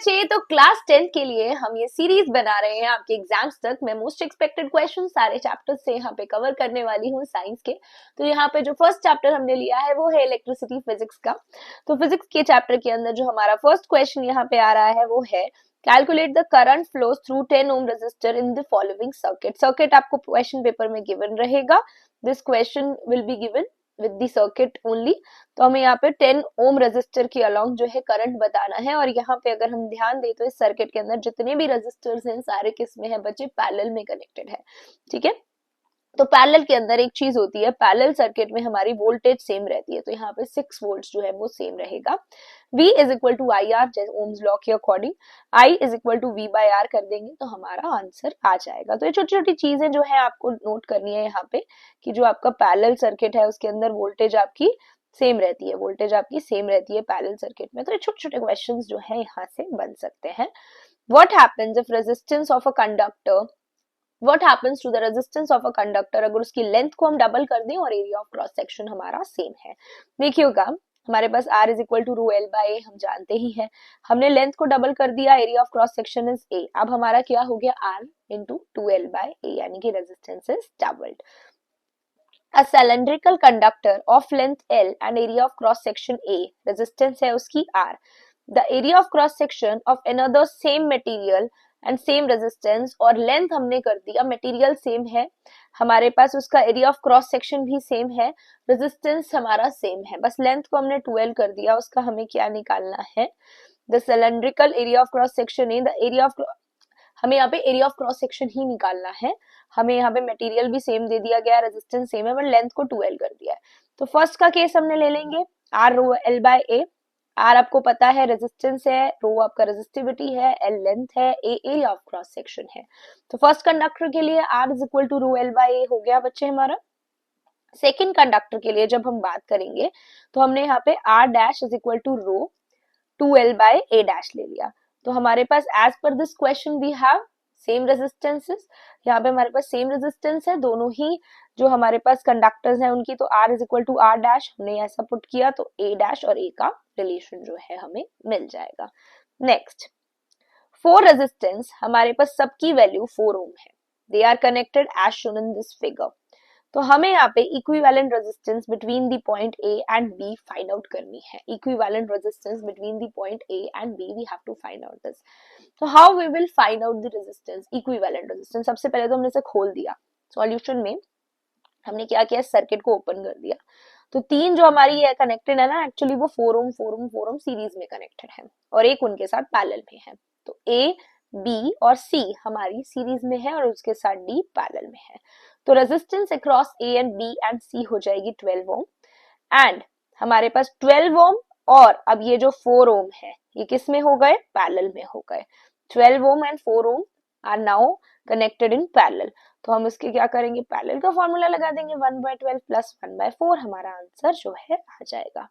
बच्चे, तो क्लास 10 के लिए हम ये सीरीज बना रहे हैं आपके एग्जाम्स तक। मैं मोस्ट एक्सपेक्टेड क्वेश्चन सारे चैप्टर्स से यहाँ पे कवर करने वाली हूँ साइंस के। तो यहाँ पे जो फर्स्ट चैप्टर हमने लिया है वो है इलेक्ट्रिसिटी फिजिक्स का। तो फिजिक्स के चैप्टर के अंदर जो हमारा फर्स्ट क्वेश्चन यहाँ पे आ रहा है वो है calculate the current flows through 10 ohm resistor in the following circuit. Circuit आपको क्वेश्चन पेपर में गिवन रहेगा। This question will be given with the circuit only. तो हमें यहाँ पे 10 ओम रेजिस्टर के अलोंग जो है करंट बताना है। और यहाँ पे अगर हम ध्यान दें तो इस सर्किट के अंदर जितने भी रेजिस्टर्स हैं सारे किसमें है बच्चे, पैरेलल में कनेक्टेड है। ठीक है, तो पैरेलल के अंदर एक चीज होती है, पैरेलल सर्किट में हमारी वोल्टेज सेम रहती है। तो यहाँ पे 6 वोल्ट जो है वो सेम रहेगा। V is equal to I R, जैसे ओम्स लॉ के according I is equal to V by R कर देंगे तो हमारा आंसर आ जाएगा। तो ये छोटी छोटी चीजें जो है आपको नोट करनी है यहाँ पे कि जो आपका पैरेलल सर्किट है उसके अंदर वोल्टेज आपकी सेम रहती है, वोल्टेज आपकी सेम रहती है पैरेलल सर्किट में। तो ये छोटे छोटे क्वेश्चन जो है यहाँ से बन सकते हैं। What happens if resistance of a conductor What happens to the resistance of a conductor अगर उसकी लेंथ को हम डबल कर दें और एरिया ऑफ क्रॉस सेक्शन हमारा सेम है। देखिएगा हमारे पास R is equal to rho L by A हम जानते ही हैं। हमने लेंथ को डबल कर दिया, area of cross section is a. अब हमारा क्या हो गया, R इंटू 2L बाई ए, यानी कि resistance is doubled. A cylindrical conductor of length L and area of cross section A, resistance है उसकी R. The area of cross section of another same material and same resistance, और length हमने कर दिया, material same है, हमारे पास उसका area of cross section भी same है, resistance हमारा same है, बस length को हमने 2L कर दिया, उसका हमें क्या निकालना है, the cylindrical area of cross section A, the area of हमें यहाँ पे एरिया ऑफ क्रॉस सेक्शन ही निकालना है। हमें यहाँ पे मटेरियल भी सेम दे दिया गया, रेजिस्टेंस सेम है, बट लेंथ को 2L कर दिया है। तो फर्स्ट का केस हमने ले लेंगे R row L by A. R आपको पता है रेजिस्टेंस है, रो आपका रेजिस्टिविटी है, L लेंथ है, A area of cross section है। तो फर्स्ट कंडक्टर के लिए R is equal to rho L by A हो गया बच्चे हमारा। सेकेंड कंडक्टर के लिए जब हम बात करेंगे तो हमने यहाँ पे R dash is equal to rho 2L by A dash ले लिया। तो हमारे पास as per this question we have same resistances, यहाँ पे हमारे पास सेम रेजिस्टेंस है, दोनों ही जो हमारे पास कंडक्टर्स हैं उनकी। तो R is equal to R dash हमने ऐसा पुट किया तो A डैश और A का रिलेशन जो है हमें मिल जाएगा। नेक्स्ट 4 रेजिस्टेंस, हमारे पास सबकी वैल्यू 4 ओम है, they are connected as shown in this figure. तो हमें यहाँ पे equivalent resistance between the point A and B find out करनी है। Equivalent resistance between the point A and B, we have to find out this. तो how we will find out the resistance, equivalent resistance. सबसे पहले तो हमने इसे खोल दिया, सॉल्यूशन में हमने क्या किया, सर्किट को ओपन कर दिया। तो 3 जो हमारी है कनेक्टेड है ना, एक्चुअली वो 4 ओम 4 ओम 4 ओम सीरीज में कनेक्टेड है और एक उनके साथ पैरेलल में है। तो ए, बी और सी हमारी सीरीज में है और उसके साथ डी पैरेलल में है। तो resistance across A and B and C हो जाएगी 12 ओम। एंड हमारे पास 12 ओम और अब ये जो 4 ओम है ये किस में हो गए, पैरेलल में हो गए। 12 ohm and 4 ohm are now connected in parallel. तो हम इसके क्या करेंगे, पैरेलल का फॉर्मूला लगा देंगे, 1/12 प्लस 1/4 हमारा आंसर जो है आ जाएगा।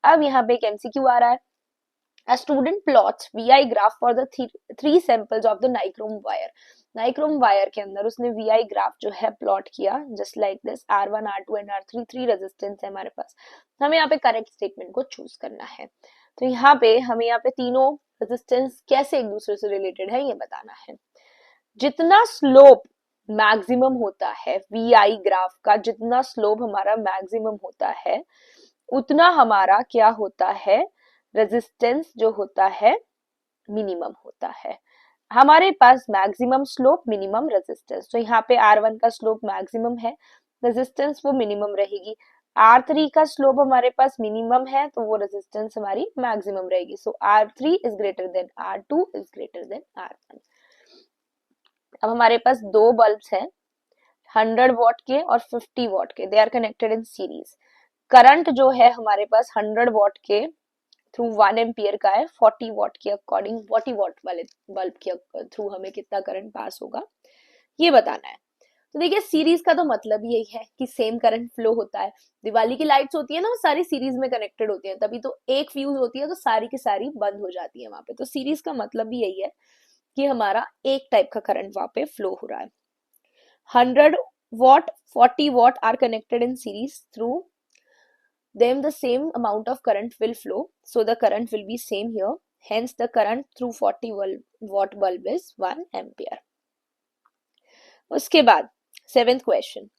अब यहाँ पे एक एमसीक्यू आ रहा है, A student plots VI graph for the 3 samples of the nichrome wire. Nichrome wire के अंदर उसने VI ग्राफ जो है प्लॉट किया, just like this. R1, R2 and R3 3 resistance है हमारे पास। हमें यहाँ पे करेक्ट स्टेटमेंट को चूज करना है। तो यहाँ पे हमें यहाँ पे तीनों रेजिस्टेंस कैसे एक दूसरे से रिलेटेड है ये बताना है। जितना स्लोप मैक्सिमम होता है VI ग्राफ का, जितना स्लोप हमारा मैक्सिमम होता है उतना हमारा क्या होता है, रेजिस्टेंस जो होता है मिनिमम होता है। हमारे पास मैक्सिमम स्लोप मिनिमम रेजिस्टेंस, तो यहाँ पे R1 का स्लोप मैक्सिमम है, रेजिस्टेंस वो मिनिमम रहेगी। R3 का स्लोप हमारे पास मिनिमम है तो वो रेजिस्टेंस हमारी मैक्सिमम रहेगी। सो R3 is greater than R2 is greater than R1। अब हमारे पास 2 बल्ब्स हैं 100 वॉट के और 50 वॉट के, they are connected in series. Current जो है हमारे पास 100 वॉट के थ्रू 1 एम्पियर का है, 40 वॉट के अकॉर्डिंग 40 वॉट वाले बल्ब के थ्रू हमें कितना करंट पास होगा ये बताना है। तो देखिए सीरीज का तो मतलब यही है कि सेम करंट फ्लो होता है। दिवाली की लाइट्स होती है ना वो सारी सीरीज में कनेक्टेड होती है, तभी तो एक फ्यूज होती है तो सारी की सारी बंद हो जाती है वहां पे। तो सीरीज का मतलब भी यही है कि हमारा एक टाइप का करंट वहां पे फ्लो हो रहा है। 100 watt 40 watt are connected in series, through them the same amount of current will flow, so the current will be same here, hence the current through 40 watt bulb is 1 ampere. उसके बाद 7th question,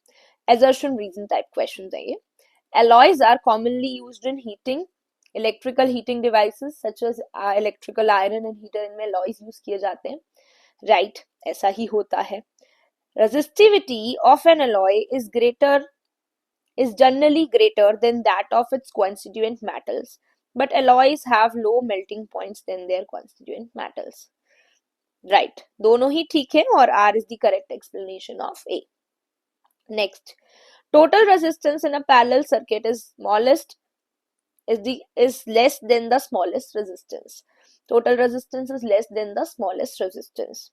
assertion reason type questions है ये. Alloys are commonly used in heating, electrical heating devices such as electrical iron and heater, इनमें alloys use किए जाते हैं. Right, ऐसा ही होता है. Resistivity of an alloy is generally greater than that of its constituent metals, but alloys have low melting points than their constituent metals. Right, दोनों ही ठीक है और R is the correct explanation of A. Next, total resistance in a parallel circuit is less than the smallest resistance. Total resistance is less than the smallest resistance.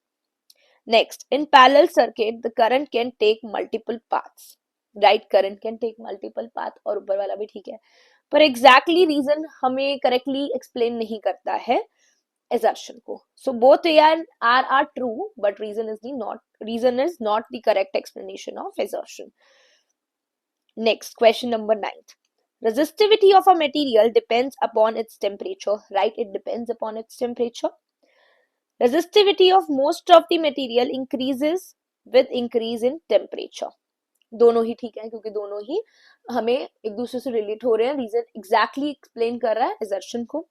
Next, in parallel circuit, the current can take multiple paths. Right, current can take multiple paths और ऊपर वाला भी ठीक है, पर exactly reason हमें correctly explain नहीं करता है assertion को. So both A and R are true, but reason is not the correct explanation of assertion. Next, question number 9. Resistivity of a material depends upon its temperature. Right, it depends upon its temperature. Resistivity of most of the material increases with increase in temperature. दोनों ही ठीक है क्योंकि दोनों ही हमें एक दूसरे से relate हो रहे हैं. रीजन एग्जैक्टली एक्सप्लेन कर रहा है assertion को,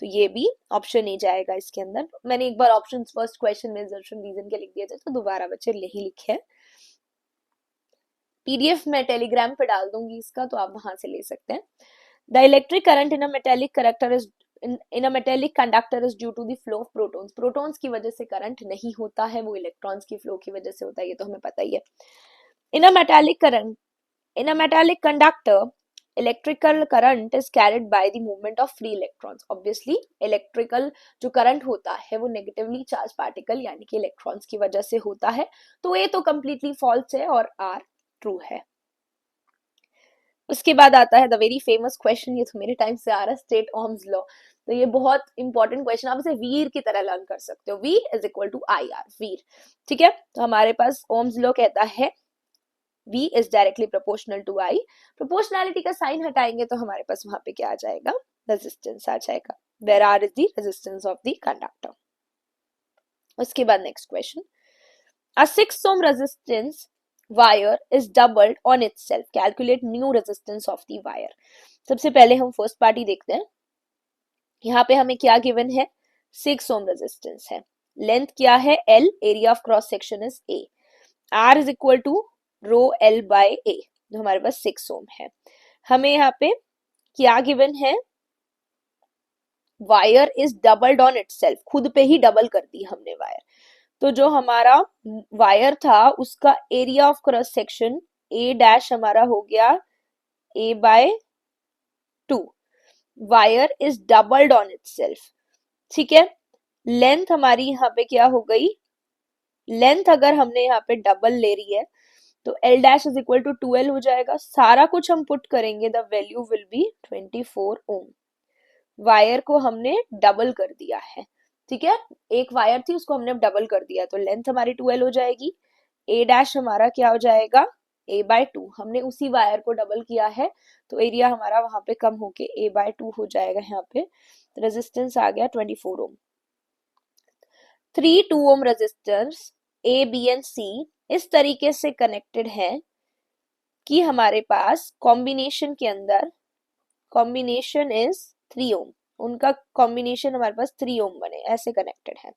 तो ये भी ऑप्शन ए जाएगा इसके अंदर. मैंने एक बार ऑप्शन फर्स्ट क्वेश्चन में assertion रीजन के लिख दिए थे, तो दोबारा बच्चे यही लिखे हैं. पीडीएफ में टेलीग्राम पे डाल दूंगी इसका, तो आप वहां से ले सकते हैं. The electric current in a metallic conductor is due to the flow of protons. Protons की वजह से करंट नहीं होता है, वो इलेक्ट्रॉन्स की फ्लो की वजह से होता है, ये तो हमें पता ही है. In a metallic conductor electrical current is carried by the movement of free electrons. Obviously electrical जो current होता है वो negatively charged particle यानी कि electrons की वजह से होता है, तो ये तो completely false है और R true है. उसके बाद आता है the very famous question, ये तो मेरे टाइम से आ रहा है, स्टेट ओम्स लॉ. तो ये बहुत इंपॉर्टेंट क्वेश्चन, आप इसे वीर की तरह लर्न कर सकते हो. V is equal to IR, वीर. ठीक है, तो हमारे पास ओम्स लॉ कहता है V is directly proportional to I. Proportionality का साइन हटाएंगे तो हमारे पास वहां पे क्या आ जाएगा, रेजिस्टेंस आ जाएगा, where R is the resistance of the conductor. उसके बाद next question, a 6 ohm resistance wire is doubled on itself. Calculate new resistance of the wire. सबसे पहले हम फर्स्ट पार्टी देखते हैं. यहाँ पे हमें क्या गिवन है, 6 ohm रेजिस्टेंस है, लेंथ क्या है L, area of cross section is A, R is equal to rho L by A, जो हमारे पास 6 ohm है. हमें यहाँ पे क्या गिवन है, wire is doubled on itself, खुद पे ही डबल कर दी हमने वायर. तो जो हमारा वायर था उसका area of cross section A dash हमारा हो गया A by 2. Wire is doubled on itself. ठीक है, लेंथ हमारी यहाँ पे क्या हो गई, लेंथ अगर हमने यहाँ पे डबल ले रही है तो L dash is equal to 2L हो जाएगा. सारा कुछ हम पुट करेंगे, the value will be 24 ohm. वायर को हमने डबल कर दिया है. ठीक है, एक वायर थी उसको हमने डबल कर दिया, तो लेंथ हमारी 2L हो जाएगी. A डैश हमारा क्या हो जाएगा, A बाय 2. हमने उसी वायर को डबल किया है तो एरिया हमारा वहां पे कम होके A बाय 2 हो जाएगा. यहाँ पे रेजिस्टेंस आ गया 24 ohm. 3 2 ohm resistance A, B and C इस तरीके से कनेक्टेड है कि हमारे पास कॉम्बिनेशन के अंदर कॉम्बिनेशन इज 3 ohm. उनका कॉम्बिनेशन हमारे पास 3 ohm बने, ऐसे कनेक्टेड है.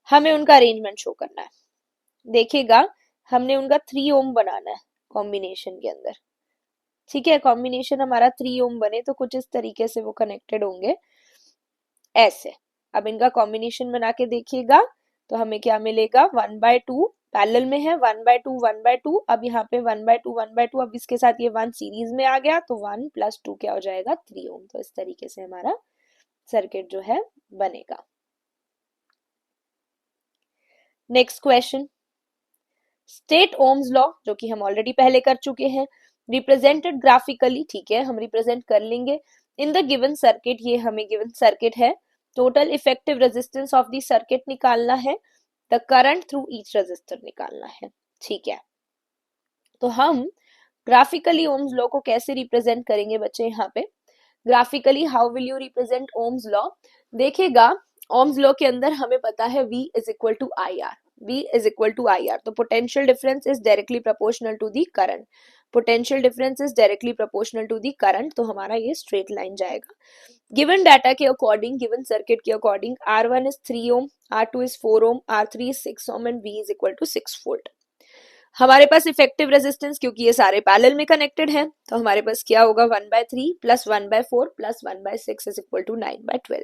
हमें उनका अरेंजमेंट शो करना है. देखिएगा, हमने उनका 3 ohm बनाना है कॉम्बिनेशन के अंदर. ठीक है, कॉम्बिनेशन हमारा 3 ohm बने तो कुछ इस तरीके से वो कनेक्टेड होंगे ऐसे. अब इनका कॉम्बिनेशन बना के देखिएगा तो हमें क्या मिलेगा, 1/2 पैरेलल में है, 1/2 1/2. अब यहाँ पे 1/2 1/2, अब इसके साथ ये 1 सीरीज में आ गया तो 1 + 2 क्या हो जाएगा, 3 ohm. तो इस तरीके से हमारा सर्किट जो है बनेगा. Next question, state Ohm's law, जो कि हम ऑलरेडी पहले कर चुके हैं, रिप्रेजेंटेड ग्राफिकली. ठीक है, हम रिप्रेजेंट कर लेंगे. इन द गिवन सर्किट, ये हमें गिवन सर्किट है, total effective resistance of the circuit निकालना है, the current through each resistor निकालना है. ठीक है, तो हम ग्राफिकली ओम्स लॉ को कैसे रिप्रेजेंट करेंगे बच्चे. यहाँ पे graphically how will you represent Ohm's law, देखिएगा ओम्स लॉ के अंदर हमें पता है V is equal to I R, V is equal to I R, तो potential difference is directly proportional to the current, potential difference is directly proportional to the current, तो हमारा ये स्ट्रेट लाइन जाएगा। गिवन डाटा के according, given circuit के according R1 is 3 ohm, R2 is 4 Om, R3 is 6 ohm and V is equal to 6 volt. हमारे पास effective resistance, क्योंकि ये सारे पैरेलल में कनेक्टेड हैं, तो हमारे पास क्या होगा 1/3 plus 1/4 plus 1/6 is equal to 9/12।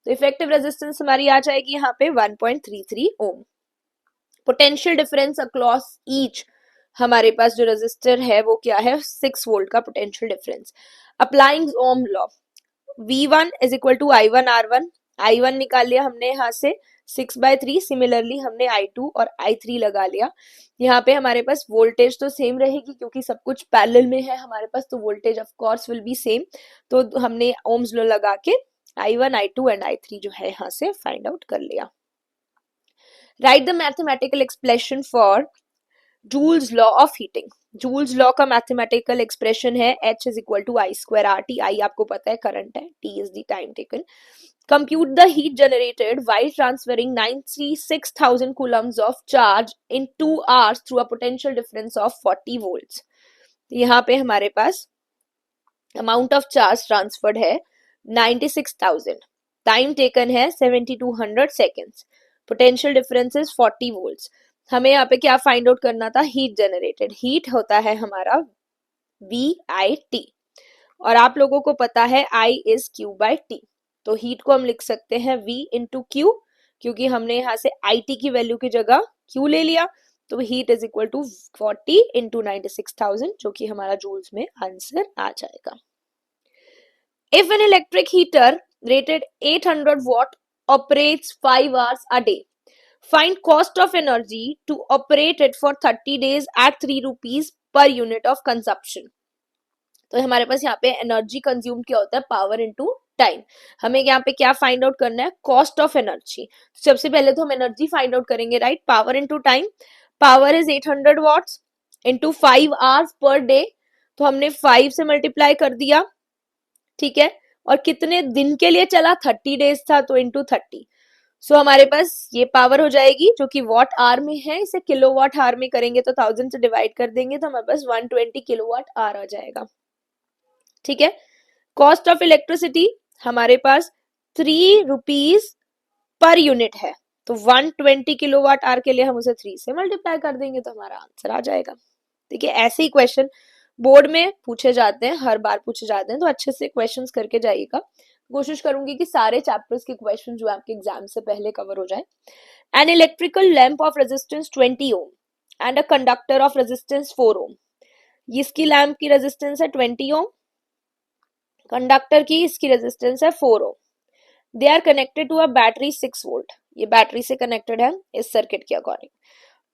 तो इफेक्टिव रेजिस्टेंस हमारी आ जाएगी यहाँ पे 1.33 ओम। पोटेंशियल डिफरेंस अक्रॉस ईच, हमारे पास जो रेजिस्टर है वो क्या है 6 वोल्ट का potential difference. Applying ohm law, V1 is equal to I1 R1, I1 निकाल लिया हमने यहाँ से 6/3, सिमिलरली हमने I2 और I3 लगा लिया। यहाँ पे हमारे पास वोल्टेज तो सेम रहेगी क्योंकि सब कुछ पैरेलल में है हमारे पास, तो voltage of course will be same. तो हमने ओम्स लॉ लगा के I1, I2 एंड I3 जो है यहाँ से फाइंड आउट कर लिया। Write the mathematical expression for Joule's law of heating. Joule's law का मैथमेटिकल एक्सप्रेशन है H is equal to I square R T. I आपको पता है करंट है, T is the time taken. Compute the heat generated while transferring 96,000 coulombs of charge in 2 hours through a potential difference of 40 volts। यहाँ पे हमारे पास amount of charge transferred है 96,000, time taken है 7200 seconds, potential difference is 40 volts. हमें यहाँ पे क्या find out करना था, हीट जनरेटेड। हीट होता है हमारा VIT, और आप लोगों को पता है I इज Q/T, तो हीट को हम लिख सकते हैं V इंटू Q, क्योंकि हमने यहाँ से IT की वैल्यू की जगह Q ले लिया, तो heat is equal to 40 into 96,000, जो कि हमारा जूल्स में आंसर आ जाएगा। If an electric heater rated 800 watt operates 5 hours a day, find cost of energy to operate it for 30 days at 3 rupees per unit of consumption। तो हमारे पास यहाँ पे एनर्जी कंज्यूम क्या होता है, पावर इनटू टाइम। हमें यहाँ पे क्या फाइंड आउट करना है, कॉस्ट ऑफ एनर्जी। सबसे पहले तो हम एनर्जी फाइंड आउट करेंगे, right, power into time. Power is 800 watts into 5 hours per day, तो हमने 5 से मल्टीप्लाई कर दिया, ठीक है, और कितने दिन के लिए चला, 30 डेज था, तो इनटू 30। सो हमारे पास ये पावर हो जाएगी जो कि वॉट आवर में है, इसे किलोवाट आवर में करेंगे तो 1000 से डिवाइड कर देंगे तो हमारे पास 120 किलोवाट आवर आ जाएगा, ठीक है। कॉस्ट ऑफ इलेक्ट्रिसिटी हमारे पास 3 रुपीज पर यूनिट है, तो 120 किलोवाट आवर के लिए हम उसे 3 से मल्टीप्लाई कर देंगे तो हमारा आंसर आ जाएगा। देखिए ऐसे ही क्वेश्चन बोर्ड में पूछे जाते हैं, हर बार पूछे जाते हैं, तो अच्छे से क्वेश्चंस करके जाइएगा। कोशिश करूंगी कि सारे चैप्टर्स के क्वेश्चन जो आपके एग्जाम से पहले कवर हो जाए। An electrical lamp of resistance 20 ohm and a conductor of resistance 4 ओम। इसकी लैंप की रेजिस्टेंस है 20 ओम, कंडक्टर की इसकी रेजिस्टेंस है 4 ohm. They are connected to a battery 6 volt, ये बैटरी से कनेक्टेड है इस सर्किट के according.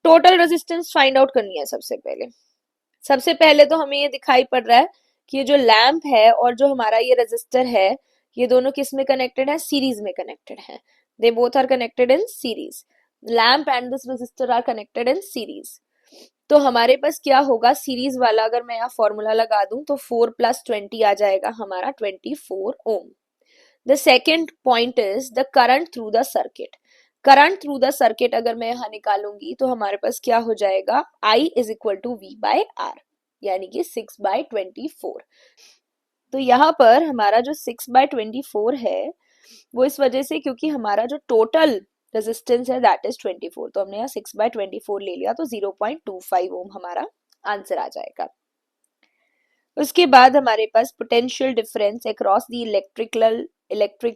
Total resistance find out करनी है। सबसे पहले तो हमें ये दिखाई पड़ रहा है कि ये जो लैंप है और जो हमारा ये रेजिस्टर है, ये दोनों किस में कनेक्टेड है, सीरीज में कनेक्टेड है। They both are connected in series, lamp and this resistor are connected in series. तो हमारे पास क्या होगा, सीरीज वाला अगर मैं यहाँ फॉर्मूला लगा दूं तो 4 + 20 आ जाएगा हमारा 24 ohm. The second point is the current through the circuit. Current through the circuit अगर मैं यहाँ निकालूंगी तो हमारे पास क्या हो जाएगा, I is equal to V/R, यानी कि 6/24। तो यहाँ पर हमारा जो 6/24 है वो इस वजह से क्योंकि हमारा जो टोटल रेजिस्टेंस है दैट इज 24, तो हमने यहाँ 6/24 ले लिया, तो 0.25 ओम हमारा आंसर आ जाएगा। उसके बाद हमारे पास potential difference across the electric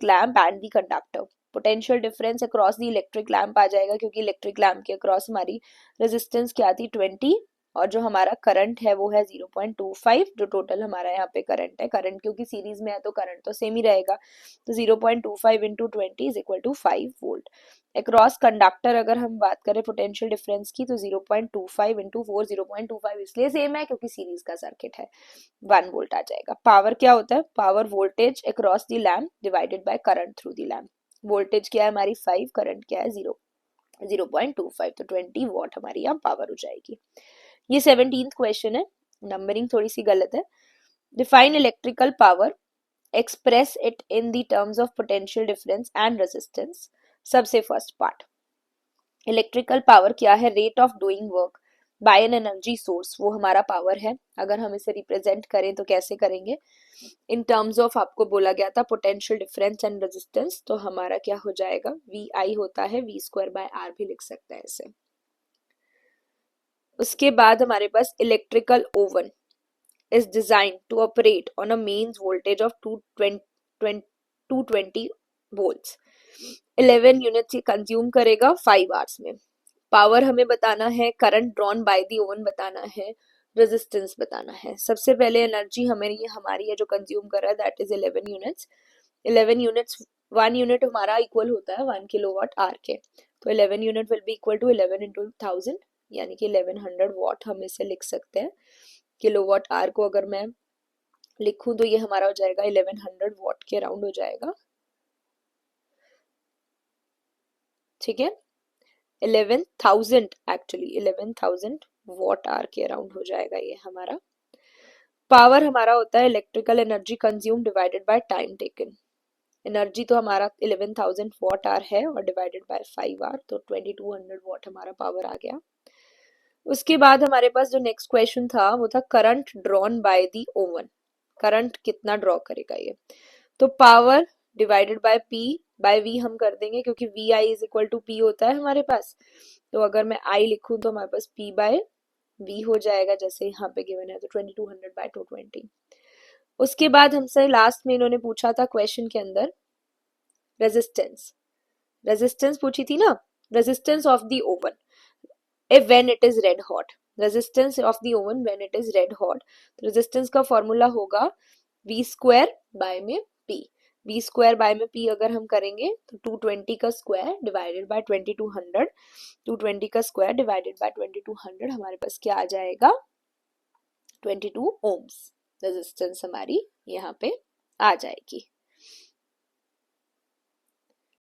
lamp and the conductor. Potential difference across the electric lamp आ जाएगा क्योंकि इलेक्ट्रिक लैंप के अक्रॉस हमारी रेजिस्टेंस क्या थी 20, और जो हमारा करंट है वो है 0.25, जो टोटल हमारा यहाँ पे करंट है। करंट क्योंकि सीरीज में है तो करंट तो सेम ही रहेगा, तो 0.25 into 20 is equal to 5 volt. Across conductor अगर हम बात करें पोटेंशियल डिफरेंस की तो 0.25 इंटू 4, 0.25 इसलिए सेम है क्योंकि सीरीज का सर्किट है, 1 वोल्ट आ जाएगा। पावर क्या होता है, power voltage across the lamp divided by current through the lamp. Voltage क्या है हमारी 5, करंट क्या है 0.25, तो 20 वॉट हमारी यहाँ पावर हो जाएगी। ये 17th क्वेश्चन है, नंबरिंग थोड़ी सी गलत है। Define electrical power express it in the terms of potential difference and resistance. सबसे फर्स्ट पार्ट, इलेक्ट्रिकल पावर क्या है, rate of doing work by an energy source, वो हमारा पावर है। अगर हम इसे रिप्रेजेंट करें तो कैसे करेंगे, इन टर्म्स ऑफ आपको बोला गया था पोटेंशियल डिफरेंस एंड रेजिस्टेंस, तो हमारा क्या हो जाएगा, वी आई होता है, वी स्क्वायर बाय आर भी लिख सकते हैं इसे। उसके बाद हमारे पास electrical oven is designed to operate on a mains voltage of 220 volts, 11 unit consume करेगा 5 आवर्स में। पावर हमें बताना है, current drawn by the oven बताना है, रेजिस्टेंस बताना है। सबसे पहले एनर्जी हमारी है जो कंज्यूम कर रहा है, that is 11 units. 11 units, 1 unit हमारा इक्वल होता है 1 किलोवाट आर के, तो 11 unit will be equal to 11 into 1000, यानी कि 1100 वॉट हम इसे लिख सकते हैं। किलोवाट आर को अगर मैं लिखूं तो ये हमारा हो जाएगा 1100 वॉट के अराउंड हो जाएगा, ठीक है। 11,000 एक्चुअली 11,000 वॉट आर के अराउंड हो जाएगा ये हमारा। पावर हमारा होता है electrical energy consume divided by time taken. Energy तो हमारा 11,000 वॉट आर है और डिवाइडेड बाय 5 आर, तो 2200 वॉट हमारा पावर आ गया। उसके बाद हमारे पास जो नेक्स्ट क्वेश्चन था वो था current drawn by the oven, current कितना ड्रॉ करेगा ये, तो power divided by P by V हम कर देंगे, क्योंकि V I is equal to P होता है हमारे पास। तो अगर मैं आई लिखूं तो हमारे पास पी बाय वी हो जाएगा, जैसे यहाँ पे गिवन है, तो 2200 बाय 220। उसके बाद हमसे लास्ट में इन्होंने पूछा था क्वेश्चन के अंदर रेजिस्टेंस, रेजिस्टेंस पूछी थी ना, resistance of the oven if when it is red hot, resistance of the oven when it is red hot, तो resistance का फॉर्मूला होगा v स्क्वायर बाय में p। v स्क्वायर बाय में p अगर हम करेंगे तो 220 का स्क्वायर डिवाइडेड बाय 2200, 220 का स्क्वायर डिवाइडेड बाय 2200 हमारे पास क्या आ जाएगा, 22 ओम्स रेजिस्टेंस हमारी यहाँ पे आ जाएगी।